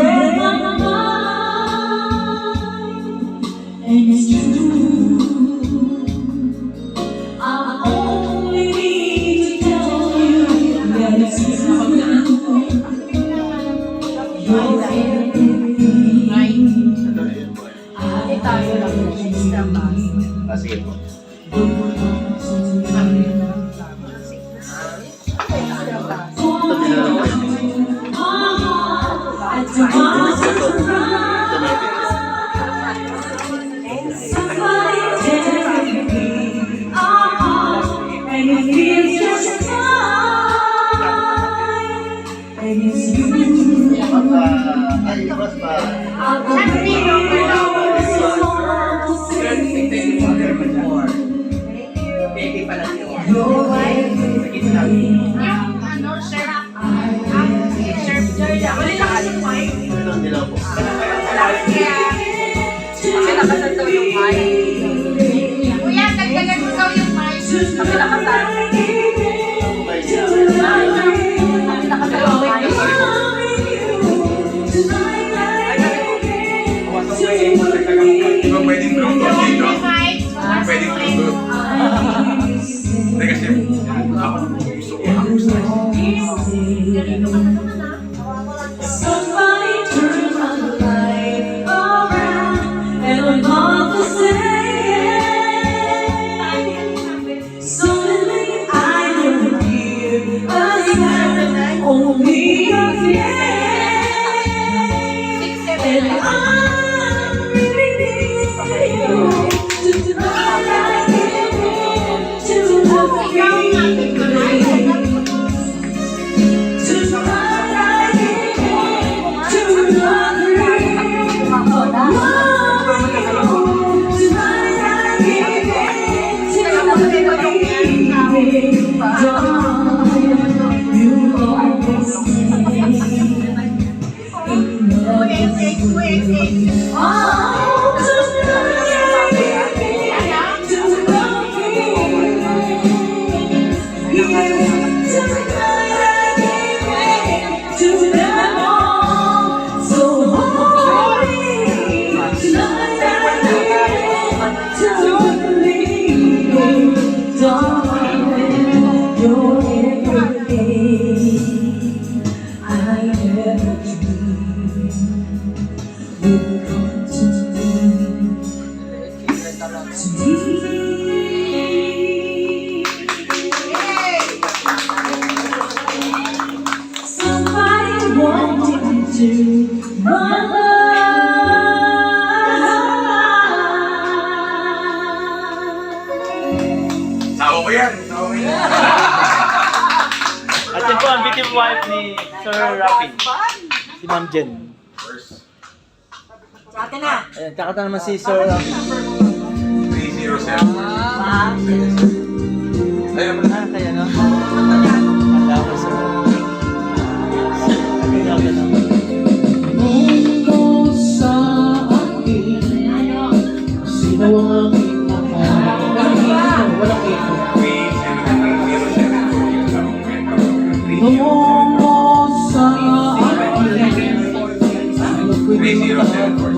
read my mind, and it's true. I only need to tell you that it's you. You're everything. I Sige po. Kuya, dagdagan mo daw yung mic. Kami nakasal. Di ba pwedeng Bluetooth dito? Mic. Pwedeng Bluetooth. Hindi kasi ako gusto ko ako sa Somebody turn my life around, and I'm not the same. Suddenly I don't hear a sound, only a flame, and I'm really needing you to tonight again, to the feeling. Somebody wanting to run. Sawa ko yan! Sawa ko yan! At yun po ang beautiful wife ni Sir Rafi. Si Ma'am Jen. Ate na. Ayan, kakata naman si Sir Rafi. 307. Ayun naman. Ah, kaya no? Handa ko Sir Rafi. Okay na. Mundo sa akin, sino ang aking mahal? Walang ito. 307. Mundo sa akin, sino ang aking mahal? 307.